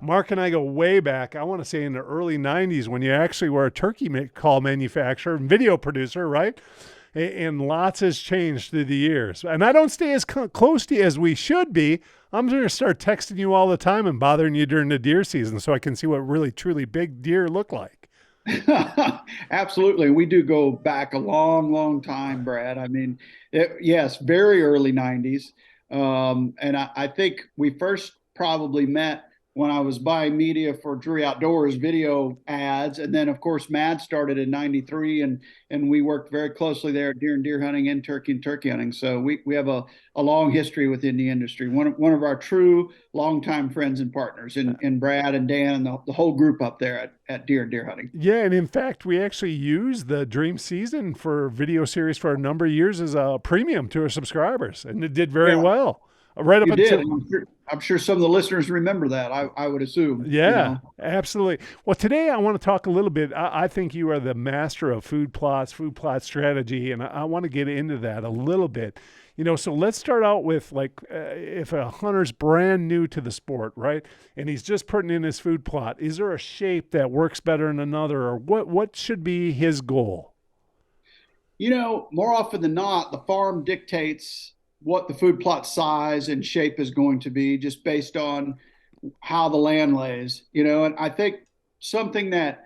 Mark and I go way back. I want to say in the early 90s when you actually were a turkey call manufacturer and video producer, right? And lots has changed through the years. And I don't stay as close to you as we should be. I'm going to start texting you all the time and bothering you during the deer season so I can see what really, truly big deer look like. Absolutely. We do go back a long, long time, Brad. I mean, yes, very early 90s. And I think we first probably met when I was buying media for Drury Outdoors video ads. And then, of course, MAD started in 93, and we worked very closely there at deer and deer hunting and turkey hunting. So we have a long history within the industry. One of our true longtime friends and partners, in Brad and Dan and the whole group up there at deer and deer hunting. Yeah, and in fact, we actually used the Dream Season for video series for a number of years as a premium to our subscribers, and it did very Yeah, well. Right up you did. until And I'm sure some of the listeners remember that. I would assume, Yeah, absolutely. Well, today I want to talk a little bit. I think you are the master of food plot strategy, and I want to get into that a little bit. So let's start out with like if a hunter's brand new to the sport, right, and he's just putting in his food plot, is there a shape that works better than another, or what should be his goal? More often than not, the farm dictates what the food plot size and shape is going to be just based on how the land lays, and I think something that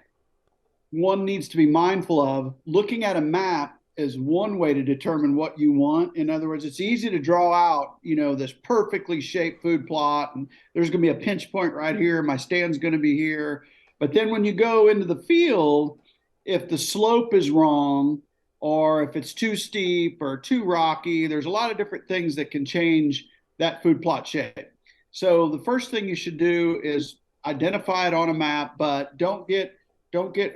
one needs to be mindful of, looking at a map is one way to determine what you want. In other words, it's easy to draw out, this perfectly shaped food plot, and there's going to be a pinch point right here. My stand's going to be here. But then when you go into the field, if the slope is wrong, or if it's too steep or too rocky, there's a lot of different things that can change that food plot shape. So the first thing you should do is identify it on a map, but don't get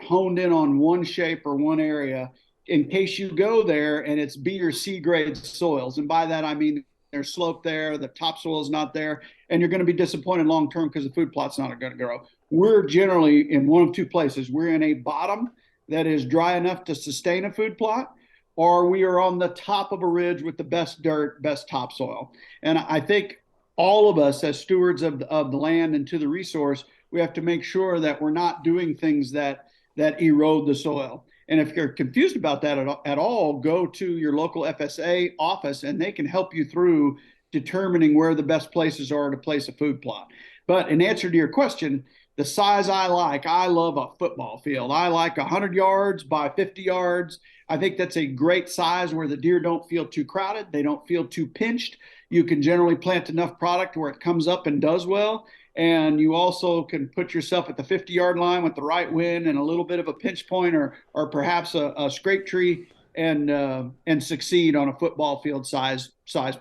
honed in on one shape or one area in case you go there and it's B or C grade soils. And by that I mean there's slope there, the topsoil is not there, and you're going to be disappointed long term because the food plot's not going to grow. We're generally in one of two places. We're in a bottom that is dry enough to sustain a food plot, or we are on the top of a ridge with the best dirt, best topsoil. And I think all of us as stewards of the land and to the resource, we have to make sure that we're not doing things that erode the soil. And if you're confused about that at all, go to your local FSA office and they can help you through determining where the best places are to place a food plot. But in answer to your question, the size I love a football field. I like 100 yards by 50 yards. I think that's a great size where the deer don't feel too crowded. They don't feel too pinched. You can generally plant enough product where it comes up and does well. And you also can put yourself at the 50-yard line with the right wind and a little bit of a pinch point, or perhaps a scrape tree, and succeed on a football field size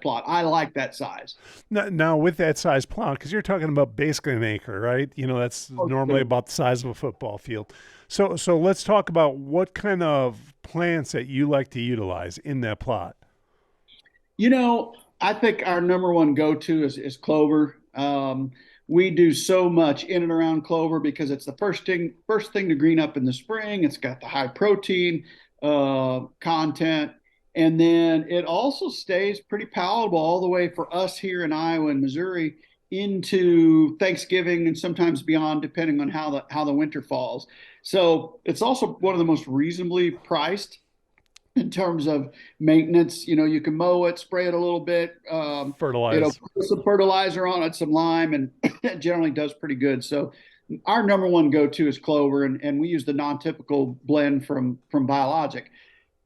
plot. I like that size. Now with that size plot, because you're talking about basically an acre, right? That's normally about the size of a football field. So let's talk about what kind of plants that you like to utilize in that plot. I think our number one go-to is clover. We do so much in and around clover because it's the first thing to green up in the spring. It's got the high protein content, and then it also stays pretty palatable all the way for us here in Iowa and Missouri into Thanksgiving and sometimes beyond, depending on how the winter falls. So it's also one of the most reasonably priced in terms of maintenance. You can mow it, spray it a little bit, Fertilize. put some fertilizer on it, some lime, and it generally does pretty good. So our number one go-to is clover, and we use the non-typical blend from Biologic.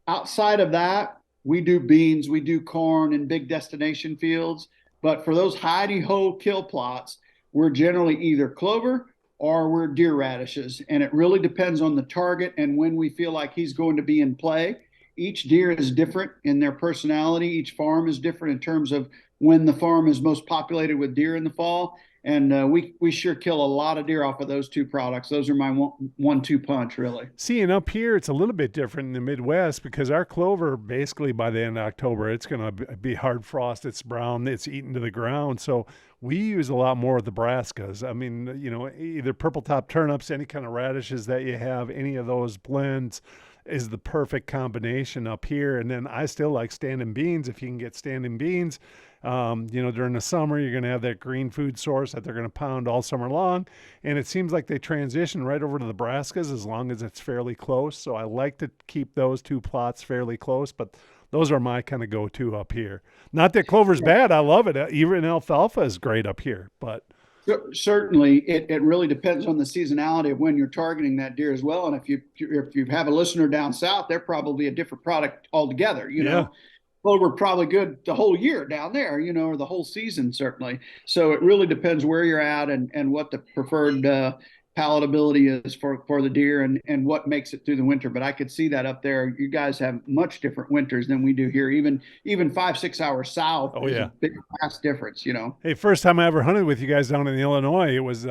Outside of that, we do beans, we do corn in big destination fields. But for those hidey-ho kill plots, we're generally either clover or we're deer radishes. And it really depends on the target and when we feel like he's going to be in play. Each deer is different in their personality. Each farm is different in terms of when the farm is most populated with deer in the fall. And we sure kill a lot of deer off of those two products. Those are my one-two punch, really. See, and up here, it's a little bit different in the Midwest because our clover, basically by the end of October, it's going to be hard frost. It's brown. It's eaten to the ground. So we use a lot more of the brassicas. I mean, either purple top turnips, any kind of radishes that you have, any of those blends. is the perfect combination up here. And then I still like standing beans if you can get standing beans. During the summer, you're going to have that green food source that they're going to pound all summer long. And it seems like they transition right over to the Braskas as long as it's fairly close. So I like to keep those two plots fairly close, but those are my kind of go-to up here. Not that clover's bad. I love it. Even alfalfa is great up here, but Certainly, it really depends on the seasonality of when you're targeting that deer as well. And if you have a listener down south, they're probably a different product altogether. yeah. Clover probably good the whole year down there, or the whole season certainly. So it really depends where you're at and what the preferred palatability is for the deer and what makes it through the winter. But I could see that up there. You guys have much different winters than we do here. Even 5-6 hours south Oh is yeah. a big vast difference. Hey, first time I ever hunted with you guys down in Illinois, it was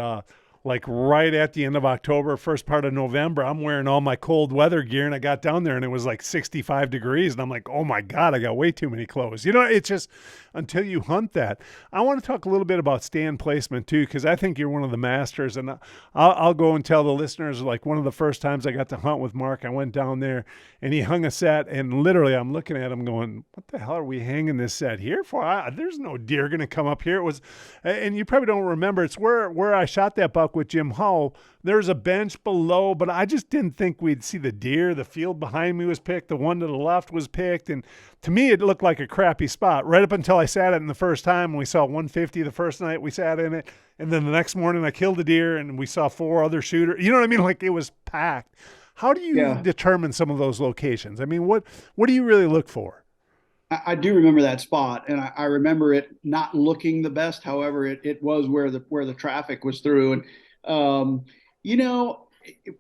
like right at the end of October, first part of November. I'm wearing all my cold weather gear, and I got down there and it was like 65 degrees. And I'm like, oh my God, I got way too many clothes. It's just until you hunt that. I want to talk a little bit about stand placement too, because I think you're one of the masters. And I'll go and tell the listeners, like one of the first times I got to hunt with Mark, I went down there and he hung a set, and literally I'm looking at him going, what the hell are we hanging this set here for? There's no deer going to come up here. It was, and you probably don't remember, it's where I shot that buck with Jim Hull. There's a bench below, but I just didn't think we'd see the deer. The field behind me was picked. The one to the left was picked. And to me, it looked like a crappy spot right up until I sat it in the first time. We saw 150 the first night we sat in it. And then the next morning I killed a deer and we saw 4 other shooters. You know what I mean? Like it was packed. How do you determine some of those locations? I mean, what do you really look for? I do remember that spot, and I remember it not looking the best. However, it was where the traffic was through, and you know,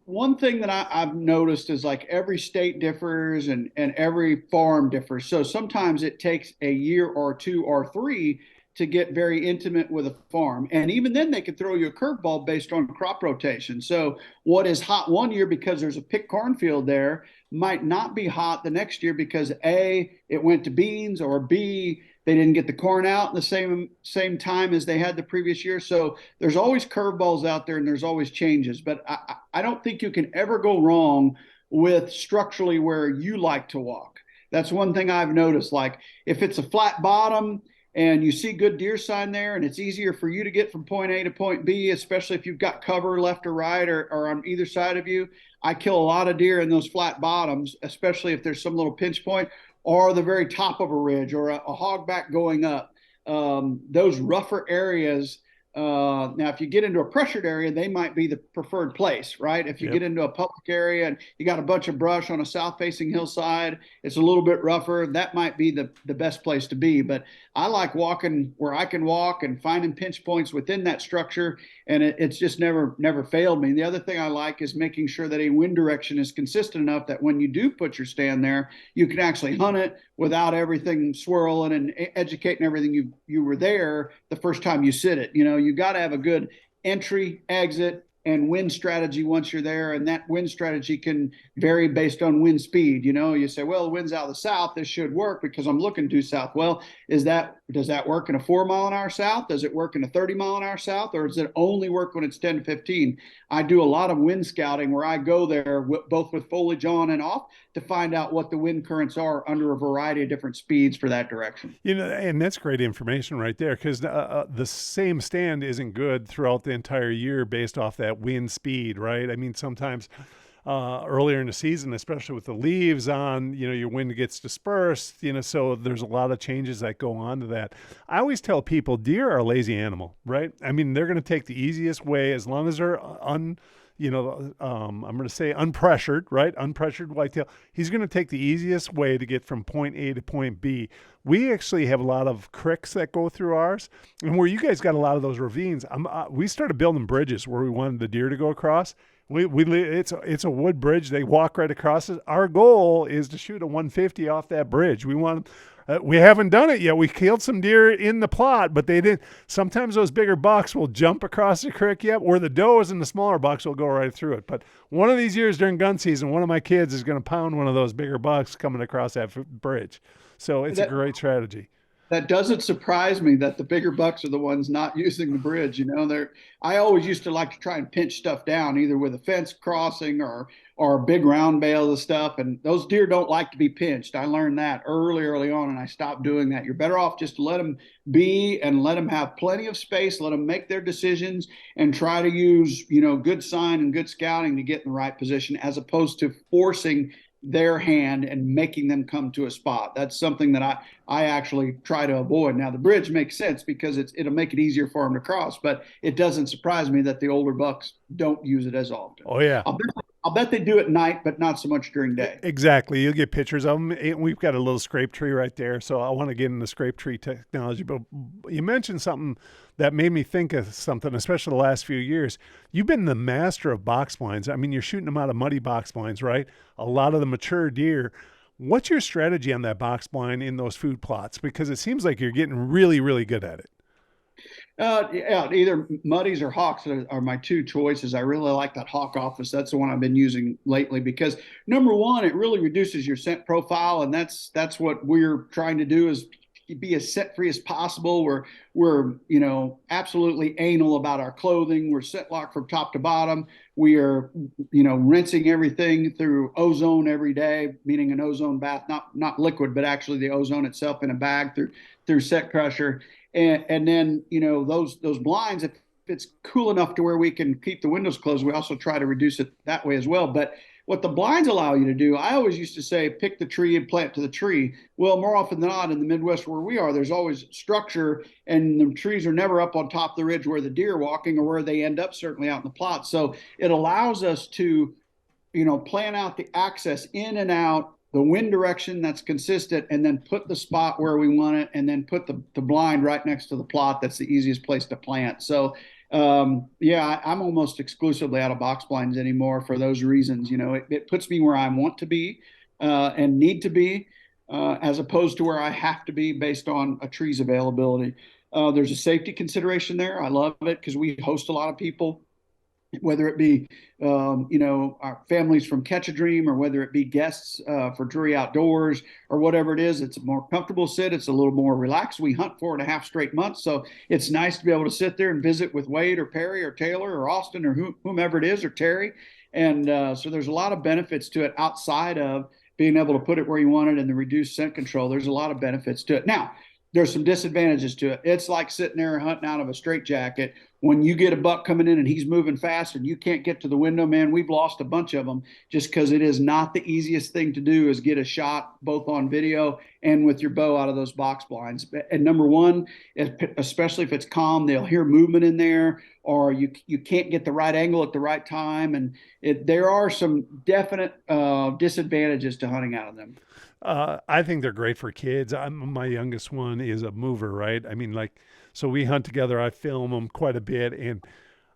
one thing that I've noticed is like every state differs and every farm differs. So sometimes it takes a year or 2 or 3 to get very intimate with a farm. And even then they could throw you a curveball based on crop rotation. So what is hot one year because there's a pick cornfield there might not be hot the next year because A, it went to beans, or B, they didn't get the corn out in the same time as they had the previous year. So there's always curveballs out there and there's always changes. But I don't think you can ever go wrong with structurally where you like to walk. That's one thing I've noticed. Like if it's a flat bottom and you see good deer sign there and it's easier for you to get from point A to point B, especially if you've got cover left or right or on either side of you. I kill a lot of deer in those flat bottoms, especially if there's some little pinch point or the very top of a ridge or a hogback going up. Those rougher areas. Now, if you get into a pressured area, they might be the preferred place, right? If you get into a public area and you got a bunch of brush on a south-facing hillside, it's a little bit rougher. That might be the best place to be. But I like walking where I can walk and finding pinch points within that structure, and it's just never failed me. The other thing I like is making sure that a wind direction is consistent enough that when you do put your stand there, you can actually hunt it without everything swirling and educating everything you were there the first time you sit it. You got to have a good entry, exit, and wind strategy once you're there. And that wind strategy can vary based on wind speed. You say, well, the wind's out of the south. This should work because I'm looking due south. Well, does that work in a 4-mile-an-hour south? Does it work in a 30-mile-an-hour south? Or does it only work when it's 10 to 15? I do a lot of wind scouting where I go there both with foliage on and off to find out what the wind currents are under a variety of different speeds for that direction. And that's great information right there, because the same stand isn't good throughout the entire year based off that wind speed, right? I mean, sometimes earlier in the season, especially with the leaves on, your wind gets dispersed, so there's a lot of changes that go on to that. I always tell people deer are a lazy animal, right? I mean, they're going to take the easiest way as long as they're I'm going to say unpressured, right? Unpressured whitetail. He's going to take the easiest way to get from point A to point B. We actually have a lot of creeks that go through ours, and where you guys got a lot of those ravines. We started building bridges where we wanted the deer to go across. It's a wood bridge. They walk right across it. Our goal is to shoot a 150 off that bridge. We haven't done it yet. We killed some deer in the plot, but they didn't. Sometimes those bigger bucks will jump across the creek, or the does and the smaller bucks will go right through it. But one of these years during gun season, one of my kids is going to pound one of those bigger bucks coming across that bridge. So it's a great strategy. That doesn't surprise me that the bigger bucks are the ones not using the bridge. I always used to like to try and pinch stuff down either with a fence crossing or or big round bales of stuff. And those deer don't like to be pinched. I learned that early on, and I stopped doing that. You're better off just to let them be and let them have plenty of space, let them make their decisions, and try to use, good sign and good scouting to get in the right position, as opposed to forcing their hand and making them come to a spot. That's something that I actually try to avoid. Now the bridge makes sense because it'll make it easier for them to cross, but it doesn't surprise me that the older bucks don't use it as often. Oh yeah. I'll bet they do at night, but not so much during day. Exactly. You'll get pictures of them. And we've got a little scrape tree right there. So I want to get into scrape tree technology. But you mentioned something that made me think of something, especially the last few years. You've been the master of box blinds. I mean, you're shooting them out of muddy box blinds, right? A lot of the mature deer. What's your strategy on that box blind in those food plots? Because it seems like you're getting really, really good at it. Yeah, either Muddies or Hawks are my two choices. I really like that Hawk office. That's the one I've been using lately because number one, it really reduces your scent profile, and that's what we're trying to do is be as scent free as possible. We're absolutely anal about our clothing. We're scent locked from top to bottom. We are rinsing everything through ozone every day, meaning an ozone bath, not liquid, but actually the ozone itself in a bag through Scent Crusher. And then those blinds, if it's cool enough to where we can keep the windows closed, we also try to reduce it that way as well. But what the blinds allow you to do, I always used to say, pick the tree and plant to the tree. Well, more often than not, in the Midwest where we are, there's always structure, and the trees are never up on top of the ridge where the deer are walking or where they end up, certainly out in the plot. So it allows us to plan out the access in and out, the wind direction that's consistent, and then put the spot where we want it, and then put the blind right next to the plot. That's the easiest place to plant. So, yeah, I'm almost exclusively out of box blinds anymore for those reasons. It puts me where I want to be and need to be, as opposed to where I have to be based on a tree's availability. There's a safety consideration there. I love it because we host a lot of people, whether it be our families from Catch a Dream, or whether it be guests for Drury Outdoors, or whatever it is. It's a more comfortable sit. It's a little more relaxed. We hunt 4.5 straight months, so it's nice to be able to sit there and visit with Wade or Perry or Taylor or Austin or whomever it is, or Terry. And so there's a lot of benefits to it outside of being able to put it where you want it and the reduced scent control. There's a lot of benefits to it. Now, there's some disadvantages to it. It's like sitting there hunting out of a straitjacket. When you get a buck coming in and he's moving fast and you can't get to the window, man, we've lost a bunch of them just because it is not the easiest thing to do is get a shot both on video and with your bow out of those box blinds. And number one, especially if it's calm, they'll hear movement in there, or you can't get the right angle at the right time. And there are some definite disadvantages to hunting out of them. I think they're great for kids. My youngest one is a mover, right? I mean, so we hunt together. I film them quite a bit, and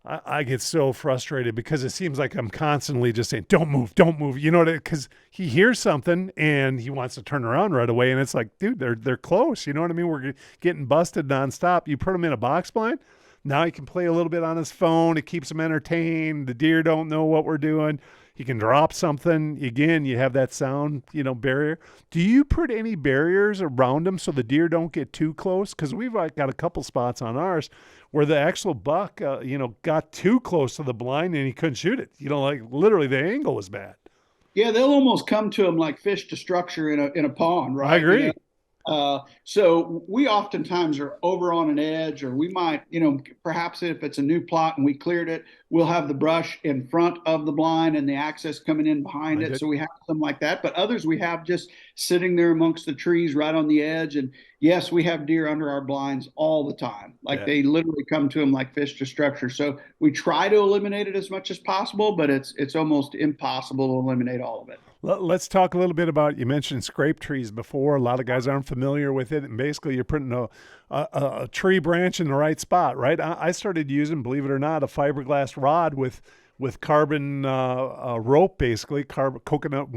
I get so frustrated because it seems like I'm constantly just saying, "Don't move, don't move." Because he hears something and he wants to turn around right away, and it's like, dude, they're close. You know what I mean? We're getting busted nonstop. You put him in a box blind. Now he can play a little bit on his phone. It keeps him entertained. The deer don't know what we're doing. He can drop something. Again, you have that sound, barrier. Do you put any barriers around them so the deer don't get too close? Because we've got a couple spots on ours where the actual buck, got too close to the blind and he couldn't shoot it. Literally the angle was bad. Yeah, they'll almost come to them like fish to structure in a pond, right? I agree. So we oftentimes are over on an edge, or we might, perhaps if it's a new plot and we cleared it, we'll have the brush in front of the blind and the access coming in behind it. So we have some like that, but others we have just sitting there amongst the trees right on the edge. And yes, we have deer under our blinds all the time. They literally come to them like fish to structure. So we try to eliminate it as much as possible, but it's almost impossible to eliminate all of it. Let's talk a little bit about, you mentioned scrape trees before. A lot of guys aren't familiar with it. And basically you're putting a tree branch in the right spot, right? I started using, believe it or not, a fiberglass rod with carbon rope, basically coconut,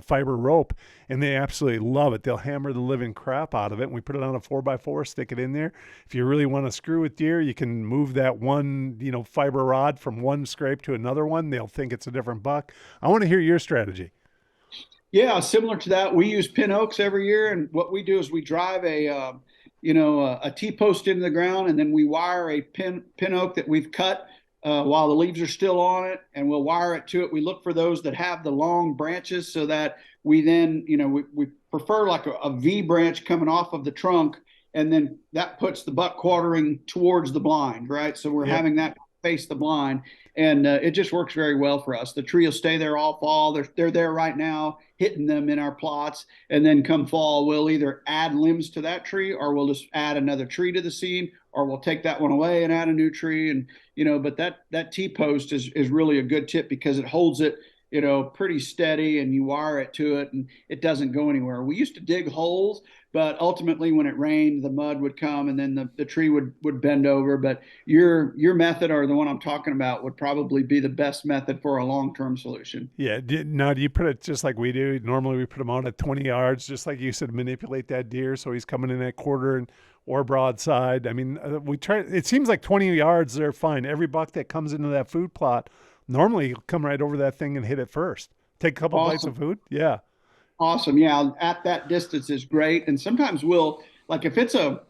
fiber rope, and they absolutely love it. They'll hammer the living crap out of it. And we put it on a 4x4, stick it in there. If you really want to screw with deer, you can move that one, fiber rod from one scrape to another one. They'll think it's a different buck. I want to hear your strategy. Yeah, similar to that, we use pin oaks every year, and what we do is we drive a T-post into the ground, and then we wire a pin oak that we've cut while the leaves are still on it, and we'll wire it to it. We look for those that have the long branches so that we then, we prefer like a V branch coming off of the trunk, and then that puts the buck quartering towards the blind, right? So we're Yep. having that face the blind, and it just works very well for us. The tree will stay there all fall. They're there right now, hitting them in our plots, and then come fall, we'll either add limbs to that tree, or we'll just add another tree to the seed, or we'll take that one away and add a new tree. And but that T post is really a good tip because it holds it pretty steady, and you wire it to it and it doesn't go anywhere. We used to dig holes, but ultimately when it rained, the mud would come and then the tree would bend over. But your method, or the one I'm talking about, would probably be the best method for a long-term solution. Yeah. Now, do you put it just like we do? Normally, we put him out at 20 yards, just like you said, manipulate that deer so he's coming in at quarter and or broadside. I mean, we try. It seems like 20 yards, they're fine. Every buck that comes into that food plot normally will come right over that thing and hit it first. Take a couple bites Awesome. of food. Yeah. Awesome. Yeah, at that distance is great. And sometimes we'll, like, if it's a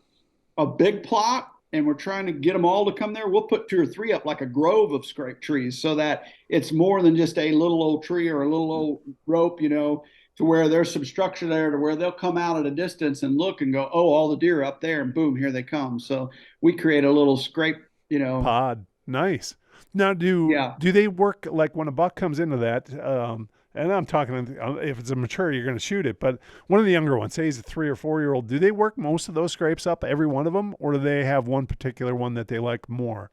big plot and we're trying to get them all to come there, we'll put two or three up like a grove of scrape trees so that it's more than just a little old tree or a little old rope, to where there's some structure there to where they'll come out at a distance and look and go, oh, all the deer are up there, and boom, here they come. So we create a little scrape, Pod. Nice. Now, do yeah. do they work like when a buck comes into that? And I'm talking if it's a mature, you're going to shoot it. But one of the younger ones, say he's a 3 or 4 year old, do they work most of those scrapes up, every one of them, or do they have one particular one that they like more?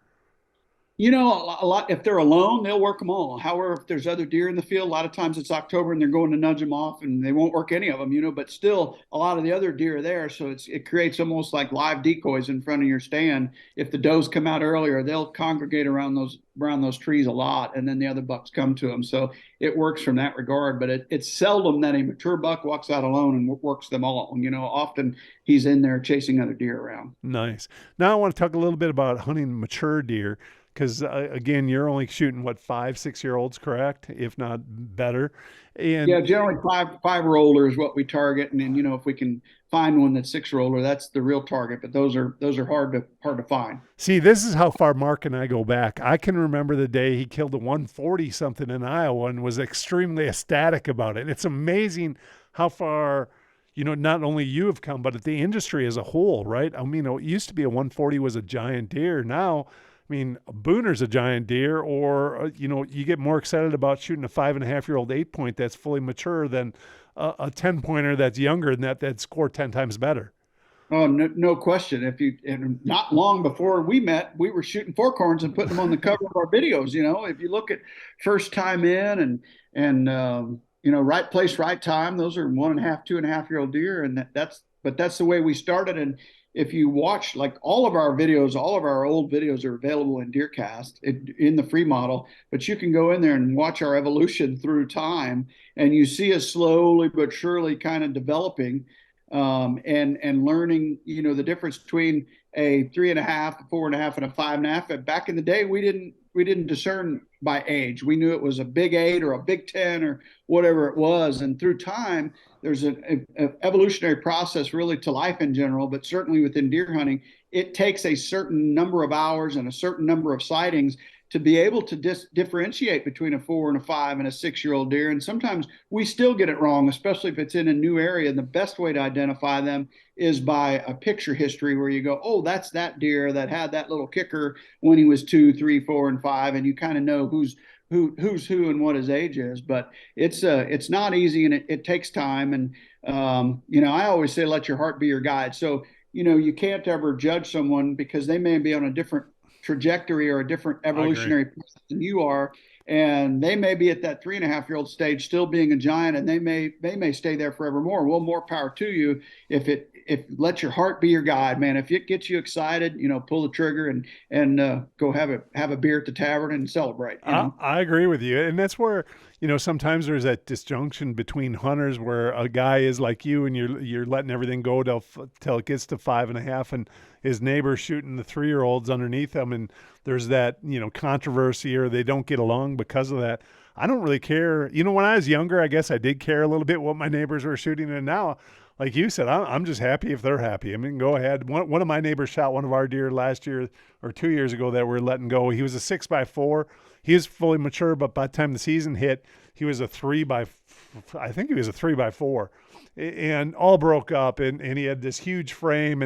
A lot, if they're alone, they'll work them all. However, if there's other deer in the field, a lot of times it's October and they're going to nudge them off and they won't work any of them, but still a lot of the other deer are there. So it creates almost like live decoys in front of your stand. If the does come out earlier, they'll congregate around those trees a lot, and then the other bucks come to them. So it works from that regard, but it's seldom that a mature buck walks out alone and works them all. Often he's in there chasing other deer around. Nice. Now I want to talk a little bit about hunting mature deer because again, you're only shooting what 5, 6 year olds, correct? If not better. Yeah, And generally five-year older is what we target, and then if we can find one that's 6-year older, that's the real target. But those are hard to find. see, this is how far Mark and I go back. I can remember the day he killed a 140 something in Iowa and was extremely ecstatic about it. It's amazing how far, not only you have come, but the industry as a whole, right? I mean, it used to be a 140 was a giant deer. Now, I mean, a Booner's a giant deer, or, you get more excited about shooting a 5.5 year old 8 point that's fully mature than a 10 pointer that's younger than that scored 10 times better. Oh, no, no question. And not long before we met, we were shooting fork horns and putting them on the cover of our videos. If you look at first time in and right place, right time, those are 1.5, 2.5 year old deer, and that's the way we started. And if you watch, like, all of our videos, all of our old videos are available in DeerCast in the free model, but you can go in there and watch our evolution through time, and you see us slowly but surely kind of developing, and learning, the difference between a 3.5, a 4.5, and a 5.5. And back in the day, we didn't discern by age. We knew it was a big 8 or a big 10 or whatever it was. And through time, there's an evolutionary process really to life in general, but certainly within deer hunting, it takes a certain number of hours and a certain number of sightings to be able to differentiate between a 4 and a 5 and a 6-year old deer. And sometimes we still get it wrong, especially if it's in a new area. And the best way to identify them is by a picture history where you go, oh, that's that deer that had that little kicker when he was 2, 3, 4, and 5, and you kind of know who's who and what his age is. But it's not easy, and it takes time. And I always say, let your heart be your guide. So you can't ever judge someone because they may be on a different trajectory or a different I agree. evolutionary process than you are, and they may be at that 3.5 year old stage still being a giant, and they may stay there forevermore. Well, more power to you. If let your heart be your guide, man. If it gets you excited, pull the trigger and go have a beer at the tavern and celebrate. I agree with you. And that's where, sometimes there's that disjunction between hunters where a guy is like you and you're letting everything go till it gets to 5.5 and his neighbor's shooting the 3 year olds underneath him. And there's that, controversy or they don't get along because of that. I don't really care. When I was younger, I guess I did care a little bit what my neighbors were shooting. And now like you said, I'm just happy if they're happy. I mean, go ahead. One of my neighbors shot one of our deer last year or 2 years ago that we're letting go. He was a 6x4. He was fully mature, but by the time the season hit, he was a I think he was a 3x4, and all broke up, and he had this huge frame,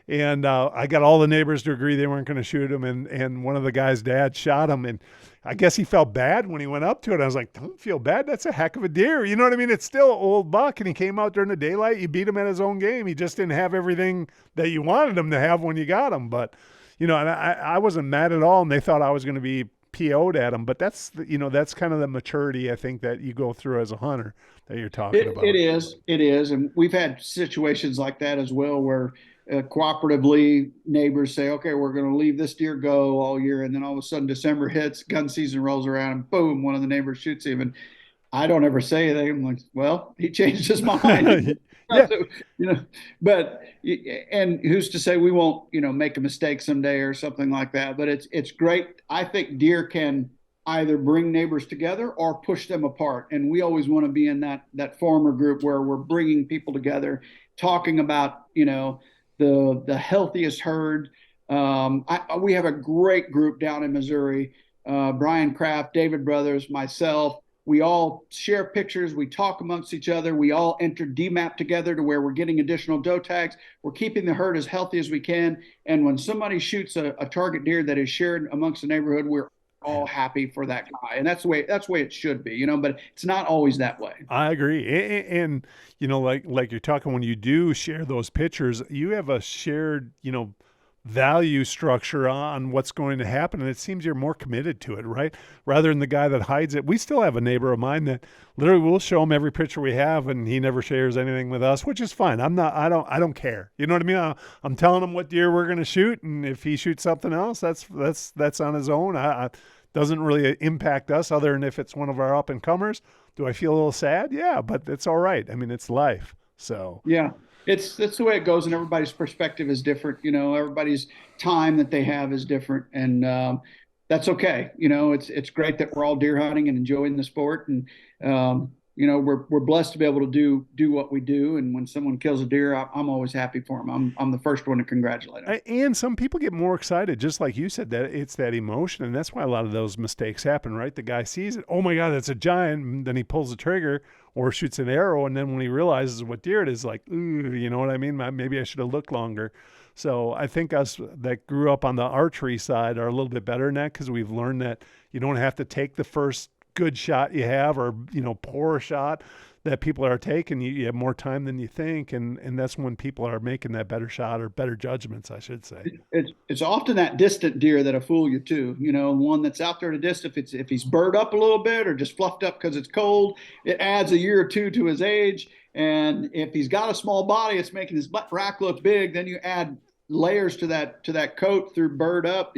and I got all the neighbors to agree they weren't going to shoot him, and one of the guy's dad shot him, and I guess he felt bad when he went up to it. I was like, don't feel bad. That's a heck of a deer. You know what I mean? It's still an old buck, and he came out during the daylight. You beat him at his own game. He just didn't have everything that you wanted him to have when you got him. But, and I wasn't mad at all, and they thought I was going to be PO'd at him. But that's, that's kind of the maturity, I think, that you go through as a hunter that you're talking about. It is. And we've had situations like that as well where cooperatively neighbors say, okay, we're going to leave this deer go all year. And then all of a sudden December hits, gun season rolls around, and boom, one of the neighbors shoots him. And I don't ever say anything. I'm like, well, he changed his mind. Yeah. But, and who's to say we won't, make a mistake someday or something like that. But it's great. I think deer can either bring neighbors together or push them apart. And we always want to be in that farmer group where we're bringing people together, talking about, the healthiest herd. We have a great group down in Missouri. Brian Kraft, David Brothers, myself. We all share pictures. We talk amongst each other. We all enter DMAP together to where we're getting additional doe tags. We're keeping the herd as healthy as we can. And when somebody shoots a target deer that is shared amongst the neighborhood, we're all happy for that guy. And that's the way it should be, but it's not always that way. I agree. And like you're talking, when you do share those pictures, you have a shared, value structure on what's going to happen. And it seems you're more committed to it, right? Rather than the guy that hides it. We still have a neighbor of mine that literally we'll show him every picture we have, and he never shares anything with us, which is fine. I don't care. You know what I mean? I'm telling him what deer we're going to shoot. And if he shoots something else, that's on his own. Doesn't really impact us other than if it's one of our up and comers. Do I feel a little sad? Yeah, but it's all right. I mean, it's life. So yeah, that's the way it goes, and everybody's perspective is different. Everybody's time that they have is different, and that's okay. It's great that we're all deer hunting and enjoying the sport, and we're blessed to be able to do what we do. And when someone kills a deer, I'm always happy for them. I'm the first one to congratulate them. And some people get more excited, just like you said, that it's that emotion, and that's why a lot of those mistakes happen, right? The guy sees it, oh my God, that's a giant, and then he pulls the trigger or shoots an arrow, and then when he realizes what deer it is, like, ooh, you know what I mean? Maybe I should have looked longer. So I think us that grew up on the archery side are a little bit better than that, because we've learned that you don't have to take the first good shot you have, or poor shot that people are taking. You have more time than you think, and that's when people are making that better shot, or better judgments, I should say. It's often that distant deer that'll fool you too. One that's out there at a distance. If he's burred up a little bit or just fluffed up because it's cold, it adds a year or two to his age. And if he's got a small body, it's making his rack look big. Then you add layers to that coat through bird up,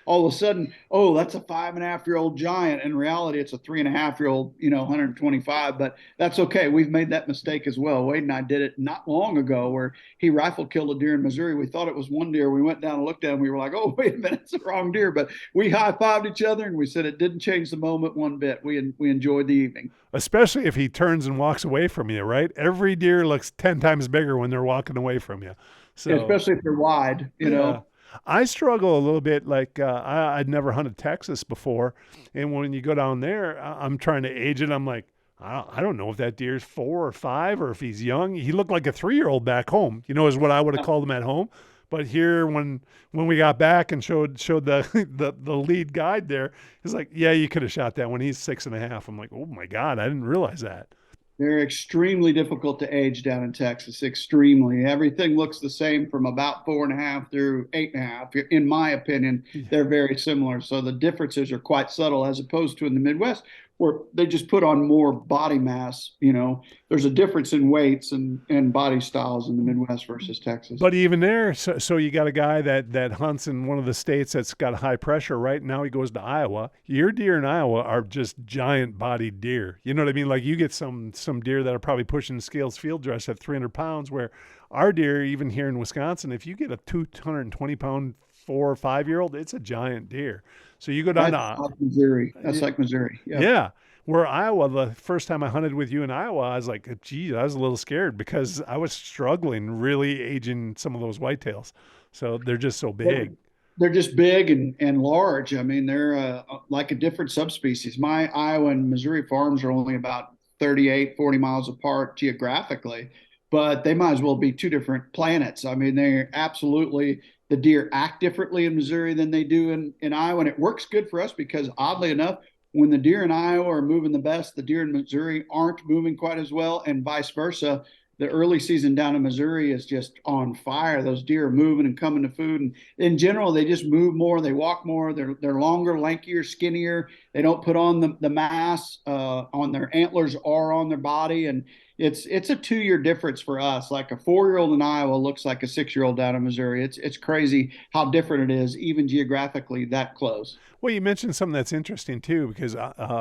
all of a sudden, oh, that's a 5.5-year-old giant. In reality, it's a 3.5-year-old, 125, but that's okay. We've made that mistake as well. Wade and I did it not long ago where he rifle killed a deer in Missouri. We thought it was one deer. We went down and looked at him. We were like, oh, wait a minute, it's the wrong deer. But we high-fived each other and we said it didn't change the moment one bit. We enjoyed the evening. Especially if he turns and walks away from you, right? Every deer looks 10 times bigger when they're walking away from you. So, yeah, especially if they're wide, know. I struggle a little bit. Like I'd never hunted Texas before, and when you go down there, I'm trying to age it. I'm like, I don't know if that deer's 4 or 5, or if he's young. He looked like a 3-year-old back home. Is what I would have called him at home. But here, when we got back and showed the lead guide there, he's like, yeah, you could have shot that when he's 6.5. I'm like, oh my God, I didn't realize that. They're extremely difficult to age down in Texas. Extremely. Everything looks the same from about 4.5 through 8.5. In my opinion, they're very similar. So the differences are quite subtle, as opposed to in the Midwest, where they just put on more body mass. There's a difference in weights and body styles in the Midwest versus Texas. But even there, so you got a guy that hunts in one of the states that's got high pressure. Right now he goes to Iowa. Your deer in Iowa are just giant bodied deer. You know what I mean? Like you get some deer that are probably pushing scales field dress at 300 pounds, where our deer, even here in Wisconsin, if you get a 220 pound 4 or 5-year-old, it's a giant deer. So you go down to Missouri. That's like Missouri. Yeah. Where Iowa, the first time I hunted with you in Iowa, I was like, gee, I was a little scared because I was struggling really aging some of those whitetails. So they're just so big. They're just big and large. I mean, they're like a different subspecies. My Iowa and Missouri farms are only about 38, 40 miles apart geographically, but they might as well be two different planets. I mean, they're absolutely, the deer act differently in Missouri than they do in Iowa. And it works good for us because oddly enough, when the deer in Iowa are moving the best, the deer in Missouri aren't moving quite as well, and vice versa. The early season down in Missouri is just on fire. Those deer are moving and coming to food, and in general, they just move more. They walk more. They're longer, lankier, skinnier. They don't put on the mass on their antlers or on their body, and it's a 2 year difference for us. Like a 4 year old in Iowa looks like a 6 year old down in Missouri. It's crazy how different it is, even geographically that close. Well, you mentioned something that's interesting too, because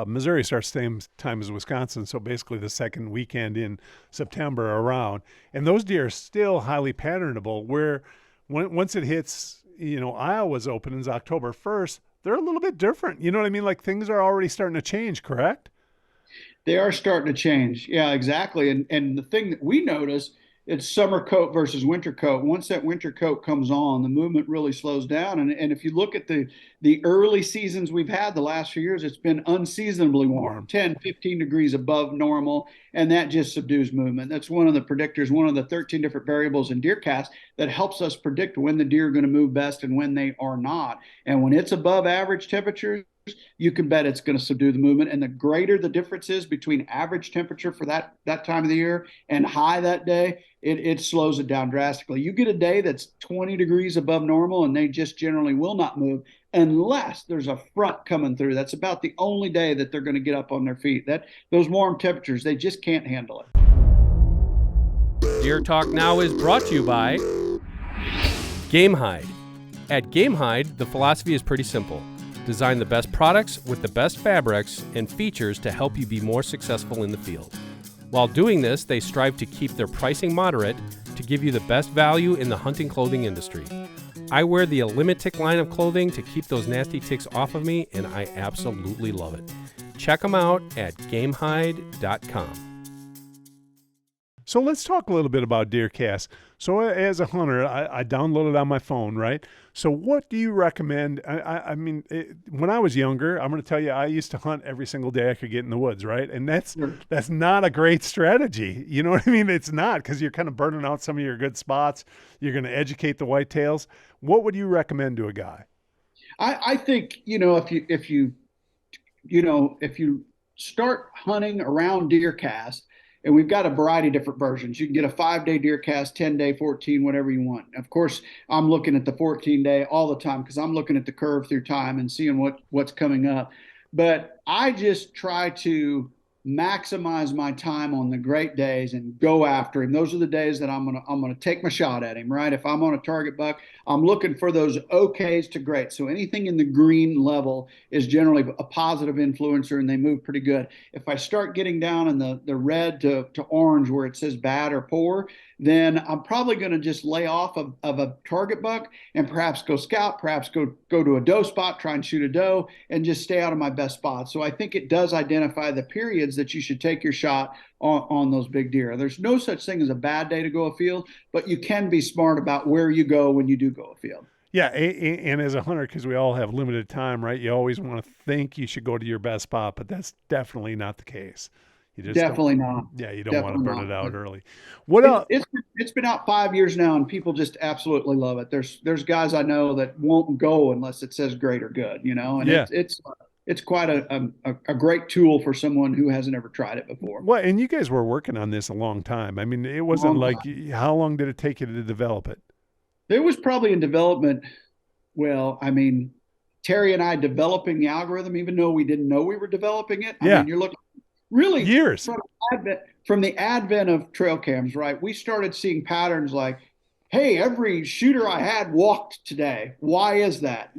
Missouri starts same time as Wisconsin, so basically the second weekend in September around, and those deer are still highly patternable. Where once it hits, Iowa's opens October 1st, they're a little bit different. You know what I mean? Like things are already starting to change. Correct? They are starting to change. Yeah, exactly. And the thing that we notice, it's summer coat versus winter coat. Once that winter coat comes on, the movement really slows down. And if you look at the early seasons we've had the last few years, it's been unseasonably warm, Warm. 10, 15 degrees above normal, and that just subdues movement. That's one of the predictors, one of the 13 different variables in deer cast that helps us predict when the deer are going to move best and when they are not. And when it's above average temperatures, you can bet it's going to subdue the movement. And the greater the difference is between average temperature for that time of the year and high that day, it slows it down drastically. You get a day that's 20 degrees above normal, and they just generally will not move unless there's a front coming through. That's about the only day that they're going to get up on their feet. That those warm temperatures, they just can't handle it. Deer Talk Now is brought to you by Gamehide. At Gamehide, the philosophy is pretty simple. Design the best products with the best fabrics and features to help you be more successful in the field. While doing this, they strive to keep their pricing moderate to give you the best value in the hunting clothing industry. I wear the Limit Tick line of clothing to keep those nasty ticks off of me, and I absolutely love it. Check them out at gamehide.com. So let's talk a little bit about deer casts. So as a hunter, I downloaded on my phone, right? So what do you recommend? I mean, when I was younger, I'm going to tell you, I used to hunt every single day I could get in the woods, right? And that's not a great strategy. You know what I mean? It's not, because you're kind of burning out some of your good spots. You're going to educate the whitetails. What would you recommend to a guy? I think, if you start hunting around deer cast, and we've got a variety of different versions. You can get a 5 day deer cast, 10 day, 14, whatever you want. Of course, I'm looking at the 14 day all the time because I'm looking at the curve through time and seeing what's coming up. But I just try to maximize my time on the great days and go after him. Those are the days that I'm gonna take my shot at him, right? If I'm on a target buck, I'm looking for those okays to great. So anything in the green level is generally a positive influencer, and they move pretty good. If I start getting down in the red to orange where it says bad or poor, then I'm probably going to just lay off of a target buck and perhaps go scout, perhaps go to a doe spot, try and shoot a doe, and just stay out of my best spot. So I think it does identify the periods that you should take your shot on those big deer. There's no such thing as a bad day to go afield, but you can be smart about where you go when you do go afield. Yeah, and as a hunter, because we all have limited time, right? You always want to think you should go to your best spot, but that's definitely not the case. You just Definitely not. Yeah, you don't want to Definitely burn not. it out early. What else? It's been out 5 years now, and people just absolutely love it. There's guys I know that won't go unless it says great or good, and Yeah. it's quite a great tool for someone who hasn't ever tried it before. Well, and you guys were working on this a long time. I mean, it wasn't Long like, time. how long did it take you to develop it? There was probably in development. Well, I mean, Terry and I developing the algorithm, even though we didn't know we were developing it. I Yeah. mean, you're looking really Years. from the advent of trail cams, right? We started seeing patterns like, hey, every shooter I had walked today. Why is that?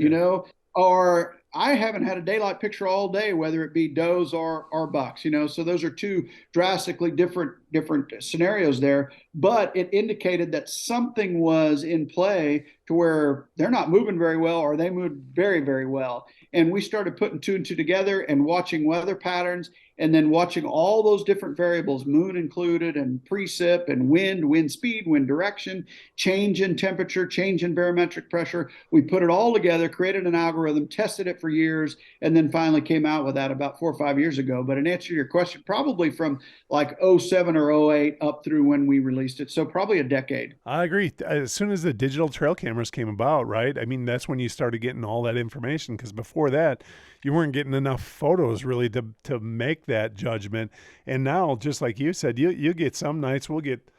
Or I haven't had a daylight picture all day, whether it be does or bucks, So those are two drastically different scenarios there. But it indicated that something was in play to where they're not moving very well, or they moved very, very well. And we started putting two and two together and watching weather patterns. and then watching all those different variables, moon included, and precip, and wind speed, wind direction, change in temperature, change in barometric pressure. We put it all together, created an algorithm, tested it for years, and then finally came out with that about 4 or 5 years ago. But in answer to your question, probably from like '07 or '08 up through when we released it. So probably a decade. I agree. As soon as the digital trail cameras came about, right? I mean, that's when you started getting all that information, because before that, you weren't getting enough photos really to make that judgment. And now, just like you said, you get some nights we'll get,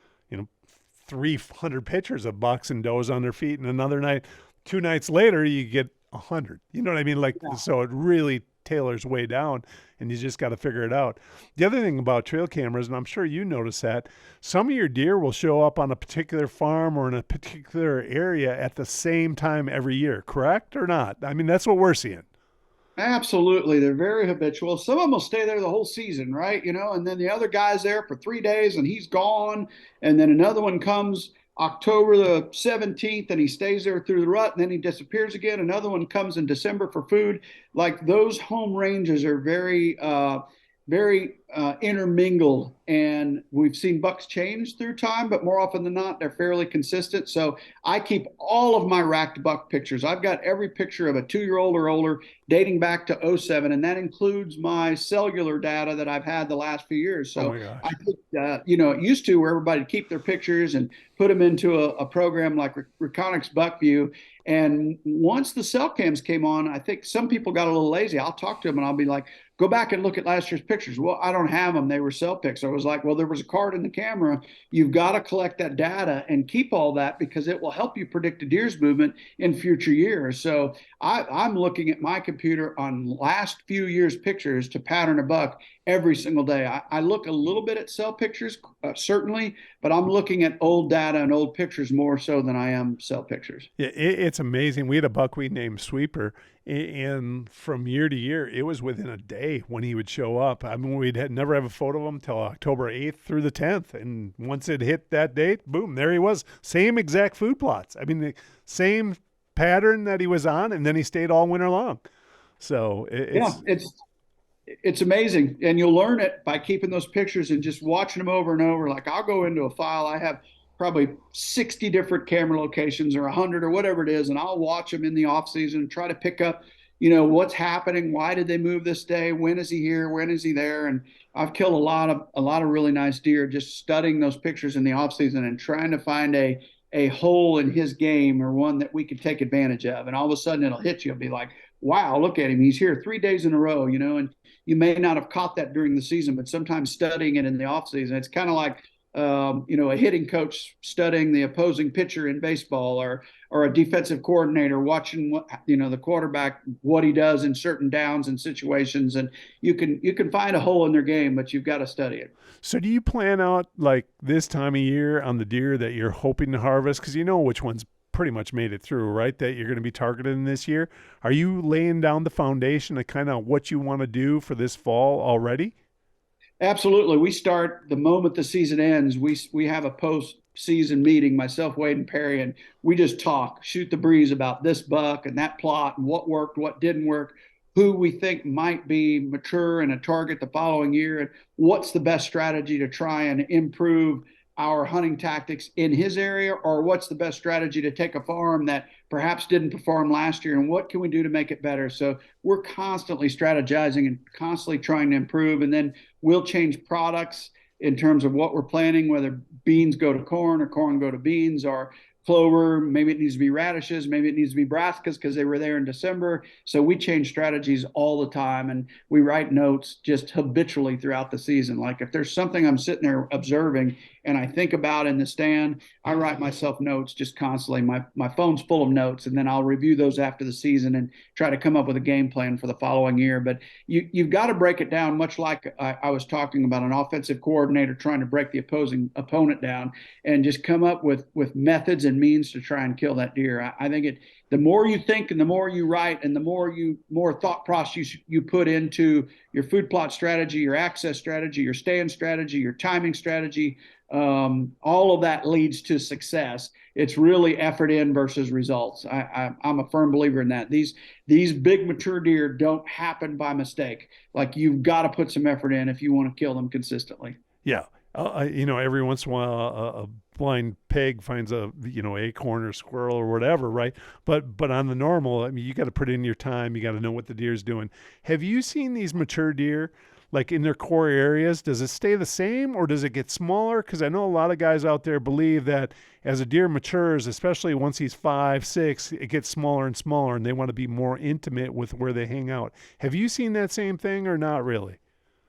300 pictures of bucks and does on their feet, and another night, 2 nights later, you get 100. You know what I mean? Like, Yeah. so it really tailors way down, and you just got to figure it out. The other thing about trail cameras, and I'm sure you notice that, some of your deer will show up on a particular farm or in a particular area at the same time every year, correct or not? I mean, that's what we're seeing. Absolutely. They're very habitual. Some of them will stay there the whole season, right? And then the other guy's there for 3 days and he's gone. And then another one comes October the 17th and he stays there through the rut and then he disappears again. Another one comes in December for food. Like those home ranges are very intermingled, and we've seen bucks change through time, but more often than not they're fairly consistent. So I keep all of my racked buck pictures. I've got every picture of a 2-year-old or older dating back to '07, and that includes my cellular data that I've had the last few years. Oh So my gosh. I think it used to where everybody would keep their pictures and put them into a program like Reconyx Buckview. And once the cell cams came on, I think some people got a little lazy. I'll talk to them and I'll be like, go back and look at last year's pictures. Well, I don't have them. They were cell pics. So I was like, well, there was a card in the camera. You've got to collect that data and keep all that because it will help you predict a deer's movement in future years. So I'm looking at my computer on last few years' pictures to pattern a buck every single day. I look a little bit at cell pictures, certainly, but I'm looking at old data and old pictures more so than I am cell pictures. Yeah, it's amazing. We had a buckwheat named Sweeper, and from year to year, it was within a day when he would show up. I mean, never have a photo of him till October 8th through the 10th, and once it hit that date, boom, there he was. Same exact food plots. I mean, the same pattern that he was on, and then he stayed all winter long. So Yeah, it's amazing, and you'll learn it by keeping those pictures and just watching them over and over. Like I'll go into a file, I have probably 60 different camera locations or 100 or whatever it is, and I'll watch them in the off season and try to pick up, what's happening, why did they move this day, when is he here, when is he there. And I've killed a lot of really nice deer just studying those pictures in the off season and trying to find a hole in his game or one that we could take advantage of. And all of a sudden it'll hit you. It'll be like, wow, look at him. He's here 3 days in a row, and you may not have caught that during the season, but sometimes studying it in the off season, it's kind of like, a hitting coach studying the opposing pitcher in baseball, or a defensive coordinator watching the quarterback, what he does in certain downs and situations. And you can find a hole in their game, but you've got to study it. So do you plan out like this time of year on the deer that you're hoping to harvest? Because you know which ones pretty much made it through, right? That you're going to be targeting this year. Are you laying down the foundation of kind of what you want to do for this fall already? Absolutely. We start the moment the season ends. We have a post-season meeting, myself, Wade, and Perry, and we just talk, shoot the breeze about this buck and that plot and what worked, what didn't work, who we think might be mature and a target the following year, and what's the best strategy to try and improve our hunting tactics in his area, or what's the best strategy to take a farm that perhaps didn't perform last year and what can we do to make it better. So we're constantly strategizing and constantly trying to improve, and then we'll change products in terms of what we're planning, whether beans go to corn or corn go to beans, or clover, maybe it needs to be radishes, maybe it needs to be brassicas because they were there in December. So we change strategies all the time, and we write notes just habitually throughout the season. Like if there's something I'm sitting there observing and I think about in the stand, I write myself notes just constantly. My phone's full of notes, and then I'll review those after the season and try to come up with a game plan for the following year. But you've got to break it down, much like I was talking about an offensive coordinator trying to break the opposing opponent down, and just come up with methods and means to try and kill that deer. I think the more you think and the more you write and the more thought process you put into your food plot strategy, your access strategy, your stand strategy, your timing strategy, All of that leads to success. It's really effort in versus results. I'm a firm believer in that. These big mature deer don't happen by mistake. Like, you've got to put some effort in if you want to kill them consistently. Yeah. Every once in a while, a blind pig finds a, acorn or squirrel or whatever, right? But on the normal, I mean, you got to put in your time. You got to know what the deer's doing. Have you seen these mature deer, like in their core areas? Does it stay the same or does it get smaller? Because I know a lot of guys out there believe that as a deer matures, especially once he's 5, 6, it gets smaller and smaller, and they want to be more intimate with where they hang out. Have you seen that same thing or not really?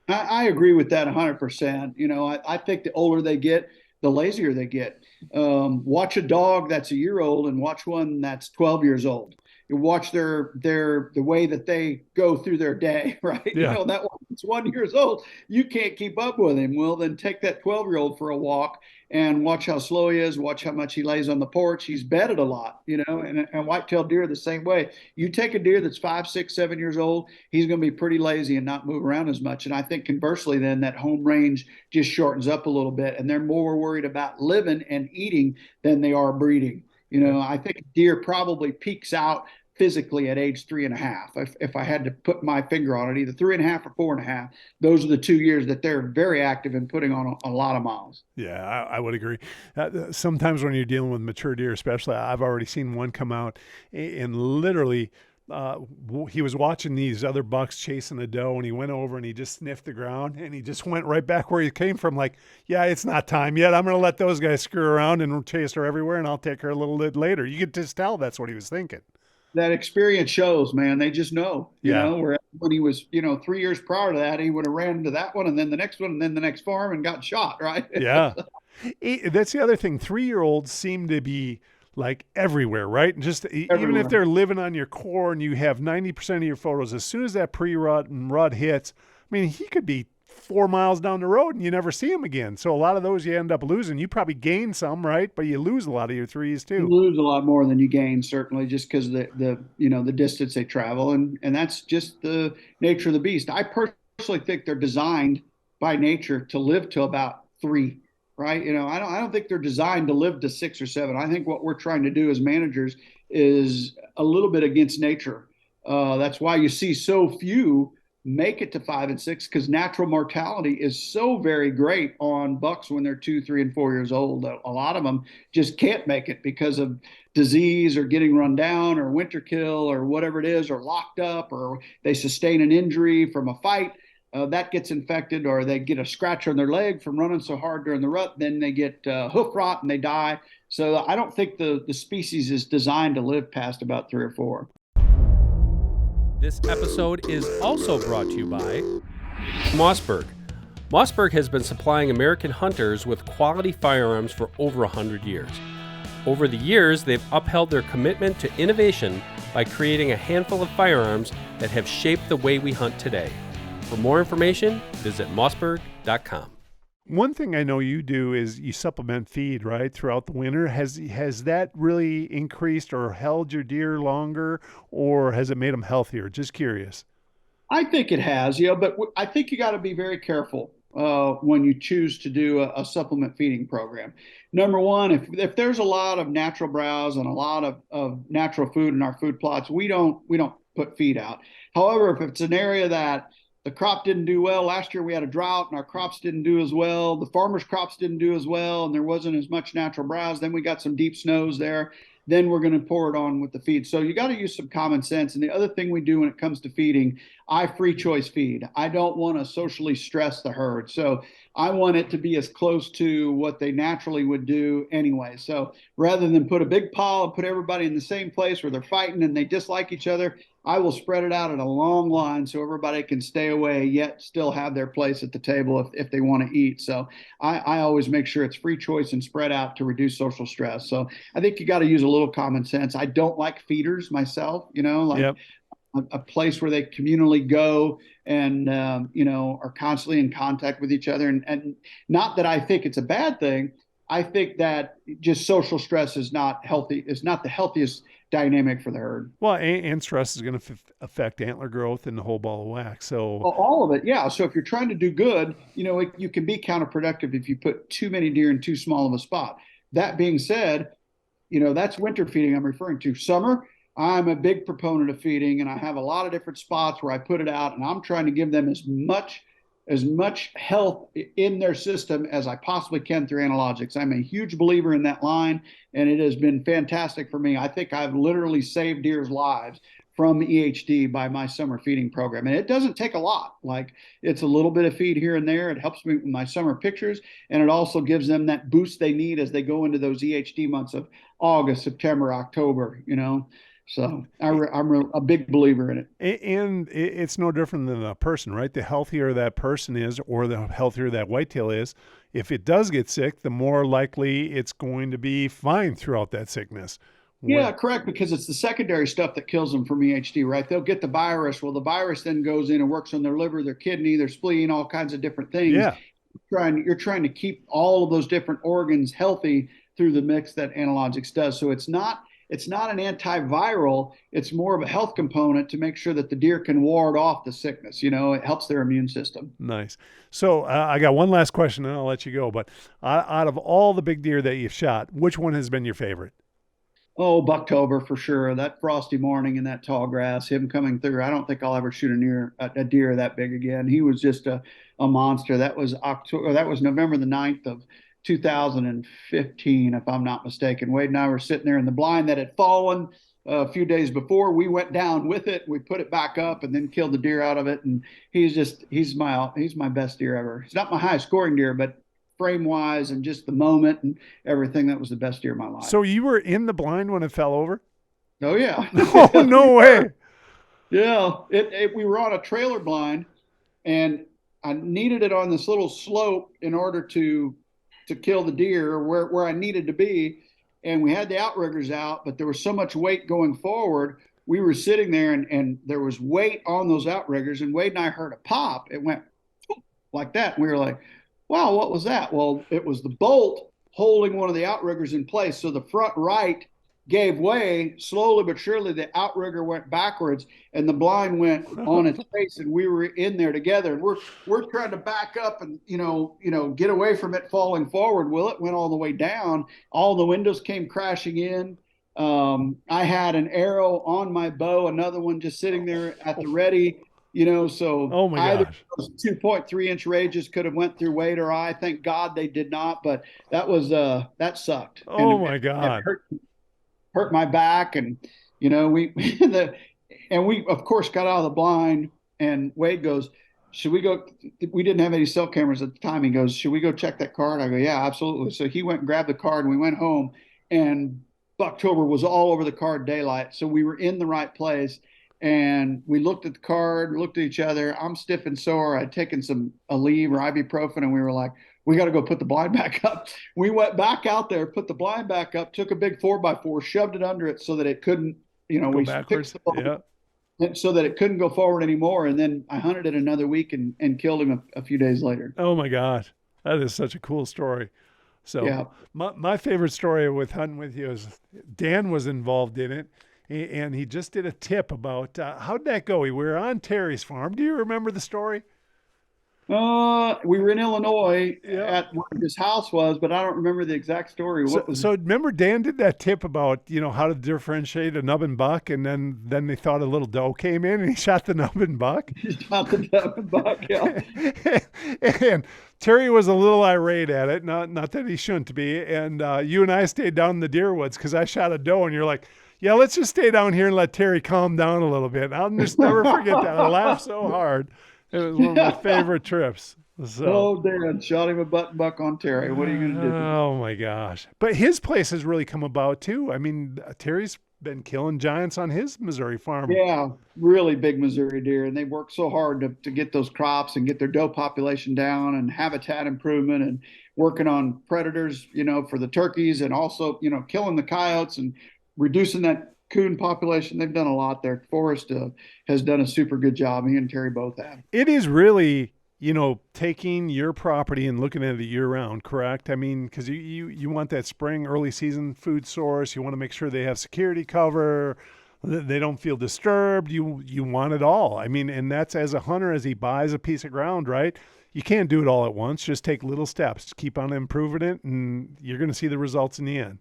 I agree with that 100%. I think the older they get, the lazier they get. Watch a dog that's a year old and watch one that's 12 years old. You watch the way that they go through their day, right? Yeah. That one's 1 year old. You can't keep up with him. Well, then take that 12-year-old for a walk and watch how slow he is. Watch how much he lays on the porch. He's bedded a lot, and white-tailed deer the same way. You take a deer that's 5, 6, 7 years old, he's going to be pretty lazy and not move around as much. And I think conversely, then that home range just shortens up a little bit, and they're more worried about living and eating than they are breeding. I think deer probably peaks out physically at age 3.5. If I had to put my finger on it, either 3.5 or 4.5, those are the 2 years that they're very active in putting on a lot of miles. Yeah, I would agree. Sometimes when you're dealing with mature deer, especially, I've already seen one come out and literally he was watching these other bucks chasing a doe, and he went over and he just sniffed the ground and he just went right back where he came from. Like, yeah, it's not time yet. I'm going to let those guys screw around and chase her everywhere, and I'll take her a little bit later. You could just tell that's what he was thinking. That experience shows, man. They just know, Yeah. where when he was, 3 years prior to that, he would have ran into that one and then the next one and then the next farm and got shot, right? Yeah. That's the other thing. 3-year-olds seem to be like everywhere, right? Just even if Everywhere. they're living on your core and you have 90% of your photos, as soon as that pre-rut and rut hits, I mean, he could be 4 miles down the road and you never see him again. So a lot of those you end up losing. You probably gain some, right? But you lose a lot of your threes You too. lose a lot more than you gain, certainly, just because the distance they travel, and that's just the nature of the beast. I personally think they're designed by nature to live to about 3, right? I don't think they're designed to live to 6 or 7. I think what we're trying to do as managers is a little bit against nature. That's why you see so few make it to 5 and 6, because natural mortality is so very great on bucks when they're 2, 3, and 4 years old. A lot of them just can't make it because of disease or getting run down or winter kill or whatever it is, or locked up, or they sustain an injury from a fight. That gets infected, or they get a scratch on their leg from running so hard during the rut. Then they get hoof rot and they die. So I don't think the species is designed to live past about 3 or 4. This episode is also brought to you by Mossberg. Mossberg has been supplying American hunters with quality firearms for over 100 years. Over the years, they've upheld their commitment to innovation by creating a handful of firearms that have shaped the way we hunt today. For more information, visit mossberg.com. One thing I know you do is you supplement feed, right, throughout the winter. Has that really increased or held your deer longer, or has it made them healthier? Just curious. I think it has, but I think you got to be very careful when you choose to do a supplement feeding program. Number one, if there's a lot of natural browse and a lot of natural food in our food plots, we don't put feed out. However, if it's an area that the crop didn't do well last year, we had a drought and our crops didn't do as well, the farmers' crops didn't do as well, and there wasn't as much natural browse, then we got some deep snows there, then we're going to pour it on with the feed. So you got to use some common sense. And the other thing we do when it comes to feeding, I free choice feed. I don't want to socially stress the herd. So I want it to be as close to what they naturally would do anyway. So rather than put a big pile and put everybody in the same place where they're fighting and they dislike each other, I will spread it out in a long line so everybody can stay away yet still have their place at the table if they want to eat. So I always make sure it's free choice and spread out to reduce social stress. So I think you got to use a little common sense. I don't like feeders myself, Yep. a place where they communally go and are constantly in contact with each other. And not that I think it's a bad thing, I think that just social stress is not healthy. Is not the healthiest dynamic for the herd. Well, and stress is going to affect antler growth and the whole ball of wax. So, All of it, yeah. So if you're trying to do good, you can be counterproductive if you put too many deer in too small of a spot. That being said, that's winter feeding I'm referring to. Summer, I'm a big proponent of feeding, and I have a lot of different spots where I put it out, and I'm trying to give them as much health in their system as I possibly can through analogics. I'm a huge believer in that line, and it has been fantastic for me. I think I've literally saved deer's lives from EHD by my summer feeding program. And it doesn't take a lot. Like, it's a little bit of feed here and there. It helps me with my summer pictures. And it also gives them that boost they need as they go into those EHD months of August, September, October. So I'm a big believer in it. and it's no different than a person, right? The healthier that person is, or the healthier that whitetail is, if it does get sick, the more likely it's going to be fine throughout that sickness. Yeah, correct. Because it's the secondary stuff that kills them from EHD, right? They'll get the virus. Well, the virus then goes in and works on their liver, their kidney, their spleen, all kinds of different things. Yeah. You're trying to keep all of those different organs healthy through the mix that analogics does. So it's not an antiviral. It's more of a health component to make sure that the deer can ward off the sickness. It helps their immune system. Nice. So I got one last question, and I'll let you go. But out of all the big deer that you've shot, which one has been your favorite? Oh, Bucktober for sure. That frosty morning in that tall grass, him coming through. I don't think I'll ever shoot a deer that big again. He was just a monster. That was October. That was November the 9th of 2015, if I'm not mistaken. Wade and I were sitting there in the blind that had fallen a few days before. We went down with it. We put it back up and then killed the deer out of it. And he's my best deer ever. He's not my highest scoring deer, but frame wise and just the moment and everything, that was the best deer of my life. So you were in the blind when it fell over? Oh yeah. Oh, no way. Yeah. We were on a trailer blind, and I needed it on this little slope in order to kill the deer where I needed to be. And we had the outriggers out, but there was so much weight going forward. We were sitting there and there was weight on those outriggers, and Wade and I heard a pop. It went like that. And we were like, wow, what was that? Well, it was the bolt holding one of the outriggers in place. So the front right gave way. Slowly but surely, the outrigger went backwards, and the blind went on its face, and we were in there together. And we're trying to back up and get away from it falling forward. Well, it went all the way down. All the windows came crashing in. I had an arrow on my bow, another one just sitting there at the ready. So oh my either gosh. those 2.3-inch rages could have went through Wade or I. Thank God they did not, but that sucked. Oh my God. It hurt my back, and we of course got out of the blind, and Wade goes, should we go? We didn't have any cell cameras at the time. He goes, should we go check that card? I go, yeah, absolutely. So he went and grabbed the card, and we went home, and Bucktober was all over the card daylight. So we were in the right place. And we looked at the card, looked at each other. I'm stiff and sore. I'd taken some Aleve or ibuprofen, and we were like, we got to go put the blind back up. We went back out there, put the blind back up, took a big 4x4, shoved it under it so that it couldn't, Go we backwards. fixed it Yeah. so that it couldn't go forward anymore. And then I hunted it another week and killed him a few days later. Oh my gosh. That is such a cool story. So Yeah. my favorite story with hunting with you is Dan was involved in it. And he just did a tip about how'd that go? We were on Terry's farm. Do you remember the story? We were in Illinois Yeah. at where his house was, but I don't remember the exact story. So remember Dan did that tip about, how to differentiate a nubbin buck, and then they thought a little doe came in and he shot the nubbin buck. He shot the nubbin buck, yeah. And Terry was a little irate at it, not that he shouldn't be. And you and I stayed down in the deer woods because I shot a doe, and you're like, yeah, let's just stay down here and let Terry calm down a little bit. I'll just never forget that. I laughed so hard. It was one of my favorite trips. So. Oh, Dan shot him a button buck on Terry. What are you going to do? Oh my gosh! But his place has really come about too. I mean, Terry's been killing giants on his Missouri farm. Yeah, really big Missouri deer, and they work so hard to get those crops and get their doe population down, and habitat improvement, and working on predators, for the turkeys, and also killing the coyotes and reducing that coon population. They've done a lot there. Forrest has done a super good job. He and Terry both have. It is really taking your property and looking at it year round, correct? I mean, because you want that spring, early season food source. You want to make sure they have security cover. They don't feel disturbed. You want it all. I mean, and that's as a hunter, as he buys a piece of ground, right? You can't do it all at once. Just take little steps. Keep on improving it, and you're going to see the results in the end.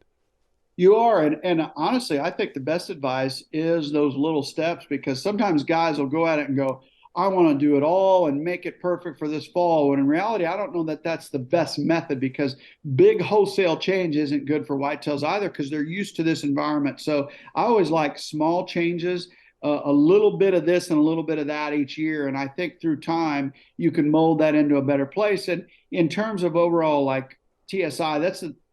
You are. And honestly, I think the best advice is those little steps, because sometimes guys will go at it and go, I want to do it all and make it perfect for this fall. When in reality, I don't know that that's the best method, because big wholesale change isn't good for whitetails either, because they're used to this environment. So I always like small changes, a little bit of this and a little bit of that each year. And I think through time, you can mold that into a better place. And in terms of overall like TSI,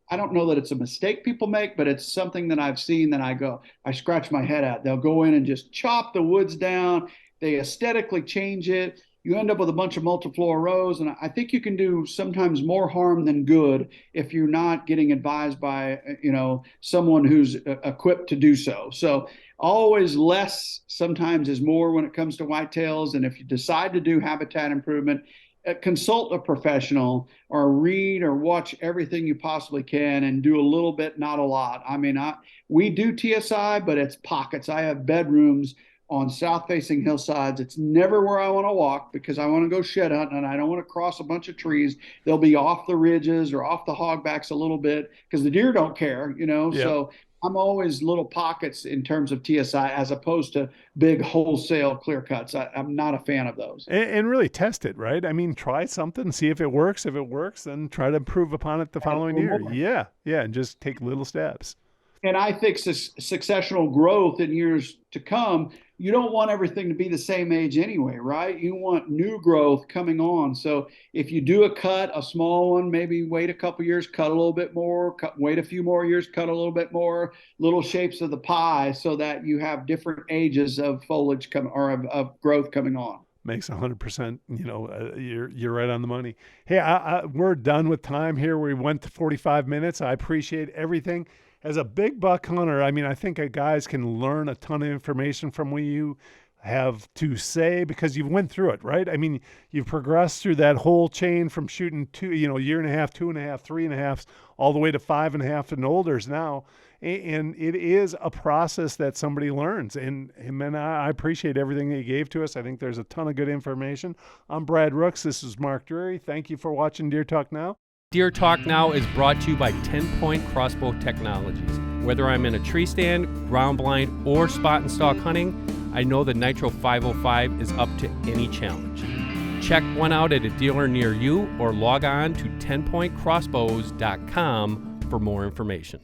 I don't know that it's a mistake people make, but it's something that I've seen that I scratch my head at. They'll go in and just chop the woods down. They aesthetically change it. You end up with a bunch of multiflora rows. And I think you can do sometimes more harm than good if you're not getting advised by, someone who's equipped to do so. So always less sometimes is more when it comes to whitetails. And if you decide to do habitat improvement, consult a professional, or read or watch everything you possibly can and do a little bit, not a lot. I mean, we do TSI, but it's pockets. I have bedrooms on south-facing hillsides. It's never where I want to walk, because I want to go shed hunting and I don't want to cross a bunch of trees. They'll be off the ridges or off the hogbacks a little bit, because the deer don't care, Yep. So I'm always little pockets in terms of TSI, as opposed to big wholesale clear cuts. I'm not a fan of those. And really test it, right? I mean, try something, see if it works. If it works, then try to improve upon it the following year. Yeah, and just take little steps. And I think successional growth in years to come, you don't want everything to be the same age anyway, right? You want new growth coming on. So if you do a cut, a small one, maybe wait a couple years, cut a little bit more, wait a few more years, cut a little bit more, little shapes of the pie, so that you have different ages of foliage of growth coming on. Makes 100%. You're right on the money. Hey, we're done with time here. We went to 45 minutes. I appreciate everything. As a big buck hunter, I mean, I think guys can learn a ton of information from what you have to say, because you've went through it, right? I mean, you've progressed through that whole chain from shooting year and a half, 2.5, 3.5, all the way to 5.5 and olders now. And it is a process that somebody learns. And I appreciate everything that you gave to us. I think there's a ton of good information. I'm Brad Rucks. This is Mark Drury. Thank you for watching Deer Talk Now. Deer Talk Now is brought to you by 10-Point Crossbow Technologies. Whether I'm in a tree stand, ground blind, or spot and stalk hunting, I know the Nitro 505 is up to any challenge. Check one out at a dealer near you, or log on to 10pointcrossbows.com for more information.